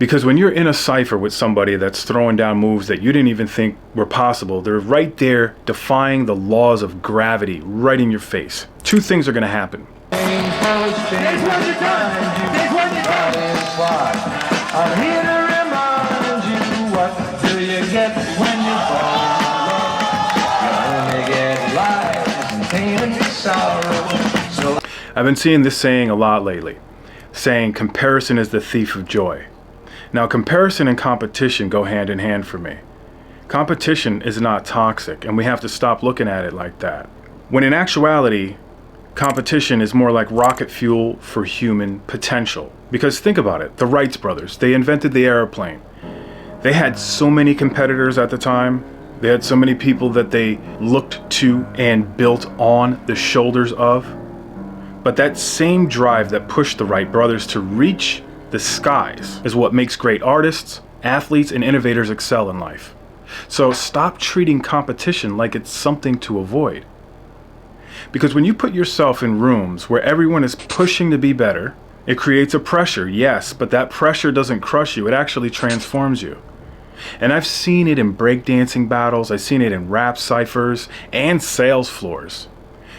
Because when you're in a cipher with somebody that's throwing down moves that you didn't even think were possible, they're right there defying the laws of gravity right in your face. Two things are going to happen. I'm here to remind you, what do you get when you fall? You only get lies and pain and sorrow. I've been seeing this saying a lot lately, saying comparison is the thief of joy. Now, comparison and competition go hand in hand for me. Competition is not toxic, and we have to stop looking at it like that. When in actuality, competition is more like rocket fuel for human potential. Because think about it, the Wright brothers, they invented the airplane. They had so many competitors at the time. They had so many people that they looked to and built on the shoulders of. But that same drive that pushed the Wright brothers to reach the skies is what makes great artists, athletes, and innovators excel in life. So stop treating competition like it's something to avoid. Because when you put yourself in rooms where everyone is pushing to be better, it creates a pressure, yes, but that pressure doesn't crush you, it actually transforms you. And I've seen it in breakdancing battles, I've seen it in rap ciphers, and sales floors.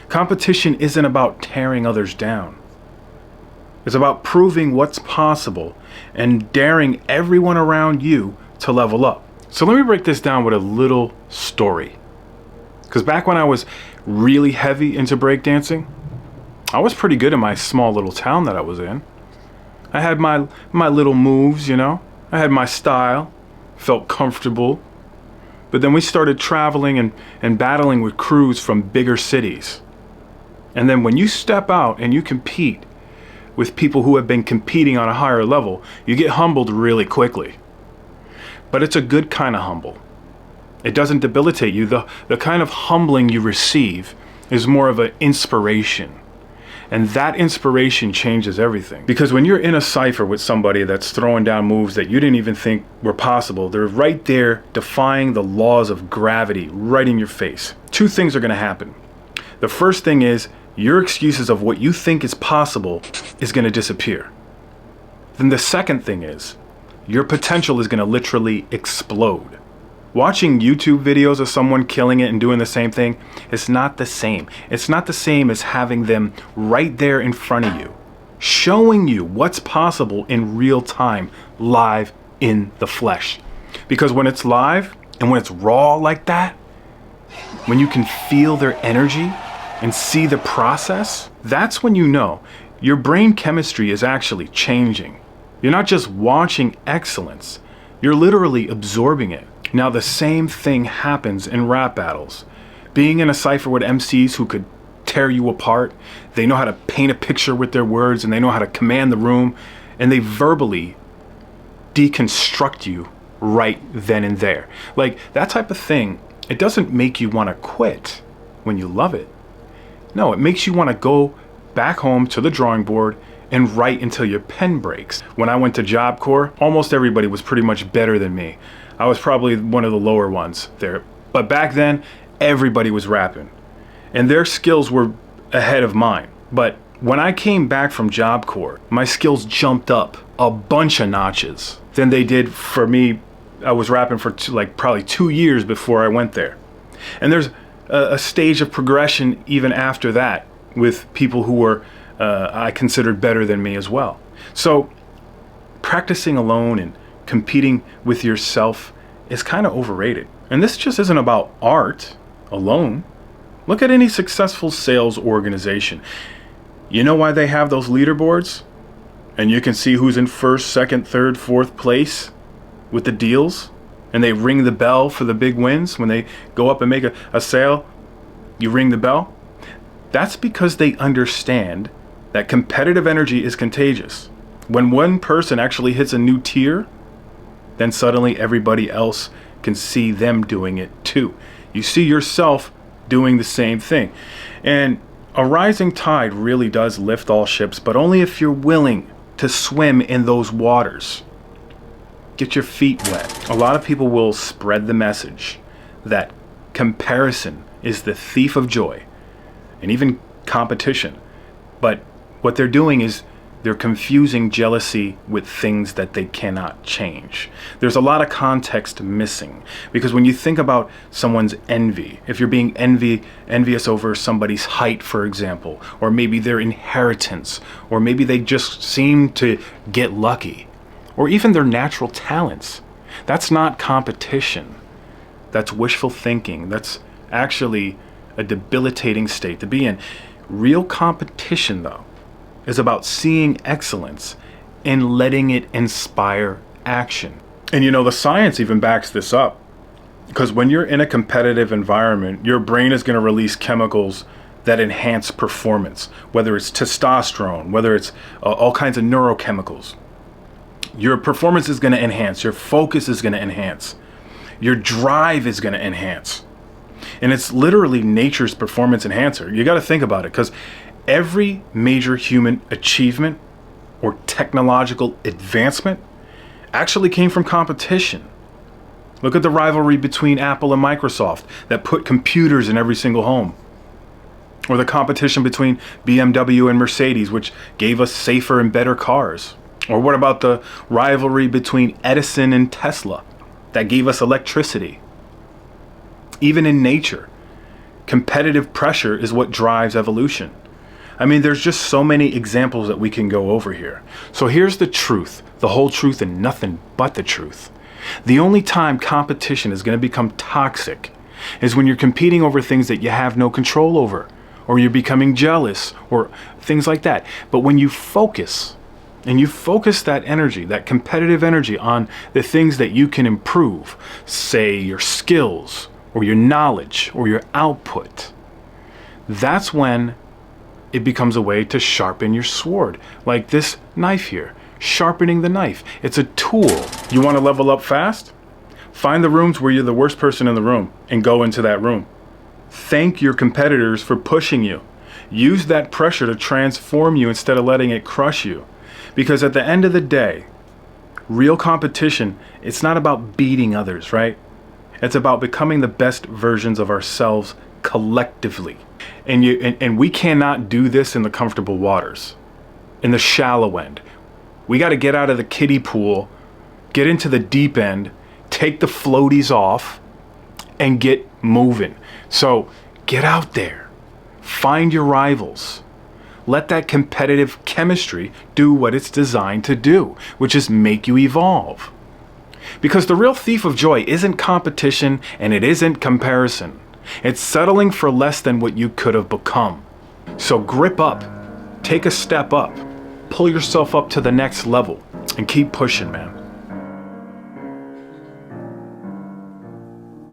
Competition isn't about tearing others down. It's about proving what's possible and daring everyone around you to level up. So let me break this down with a little story. Because back when I was really heavy into breakdancing, I was pretty good in my small little town that I was in. I had my little moves, you know. I had my style, felt comfortable. But then we started traveling and battling with crews from bigger cities. And then when you step out and you compete with people who have been competing on a higher level, you get humbled really quickly. But it's a good kind of humble. It doesn't debilitate you. The kind of humbling you receive is more of an inspiration. And that inspiration changes everything. Because when you're in a cipher with somebody that's throwing down moves that you didn't even think were possible, they're right there defying the laws of gravity right in your face. Two things are going to happen. The first thing is your excuses of what you think is possible is going to disappear. Then the second thing is your potential is going to literally explode. Watching YouTube videos of someone killing it and doing the same thing is not the same. It's not the same as having them right there in front of you, showing you what's possible in real time, live in the flesh. Because when it's live and when it's raw like that, when you can feel their energy and see the process, that's when you know your brain chemistry is actually changing. You're not just watching excellence, you're literally absorbing it. Now the same thing happens in rap battles. Being in a cipher with MCs who could tear you apart, they know how to paint a picture with their words and they know how to command the room, and they verbally deconstruct you right then and there. Like that type of thing, it doesn't make you want to quit when you love it. No, it makes you want to go back home to the drawing board and write until your pen breaks. When I went to Job Corps, almost everybody was pretty much better than me. I was probably one of the lower ones there. But back then, everybody was rapping. And their skills were ahead of mine. But when I came back from Job Corps, my skills jumped up a bunch of notches than they did for me. I was rapping for probably 2 years before I went there. And there's a stage of progression even after that with people who were I considered better than me as well. So practicing alone and competing with yourself is kind of overrated. And this just isn't about art alone. Look at any successful sales organization. You know why they have those leaderboards? And you can see who's in first, second, third, fourth place with the deals. And they ring the bell for the big wins. When they go up and make a sale, you ring the bell. That's because they understand that competitive energy is contagious. When one person actually hits a new tier, then suddenly everybody else can see them doing it too. You see yourself doing the same thing. And a rising tide really does lift all ships, but only if you're willing to swim in those waters. Get your feet wet. A lot of people will spread the message that comparison is the thief of joy, and even competition. But what they're doing is They're confusing jealousy with things that they cannot change. There's a lot of context missing, because when you think about someone's envy, if you're being envious over somebody's height, for example, or maybe their inheritance, or maybe they just seem to get lucky, or even their natural talents, that's not competition. That's wishful thinking. That's actually a debilitating state to be in. Real competition, though, is about seeing excellence and letting it inspire action. And the science even backs this up, because when you're in a competitive environment, your brain is going to release chemicals that enhance performance, whether it's testosterone, whether it's all kinds of neurochemicals. Your performance is going to enhance, your focus is going to enhance, your drive is going to enhance. And it's literally nature's performance enhancer. You got to think about it, because every major human achievement or technological advancement actually came from competition. Look at the rivalry between Apple and Microsoft that put computers in every single home. Or the competition between BMW and Mercedes, which gave us safer and better cars. Or what about the rivalry between Edison and Tesla that gave us electricity? Even in nature, competitive pressure is what drives evolution. I mean, there's just so many examples that we can go over here. So here's the truth, the whole truth and nothing but the truth. The only time competition is going to become toxic is when you're competing over things that you have no control over, or you're becoming jealous, or things like that. But when you focus, and you focus that energy, that competitive energy, on the things that you can improve, say your skills, or your knowledge, or your output, that's when it becomes a way to sharpen your sword. Like this knife here, sharpening the knife. It's a tool. You want to level up fast? Find the rooms where you're the worst person in the room and go into that room. Thank your competitors for pushing you. Use that pressure to transform you instead of letting it crush you. Because at the end of the day, real competition, it's not about beating others, right? It's about becoming the best versions of ourselves collectively. And we cannot do this in the comfortable waters, in the shallow end. We got to get out of the kiddie pool, get into the deep end, take the floaties off, and get moving. So get out there, find your rivals. Let that competitive chemistry do what it's designed to do, which is make you evolve. Because the real thief of joy isn't competition, and it isn't comparison. It's settling for less than what you could have become. So grip up, take a step up, pull yourself up to the next level, and keep pushing, man.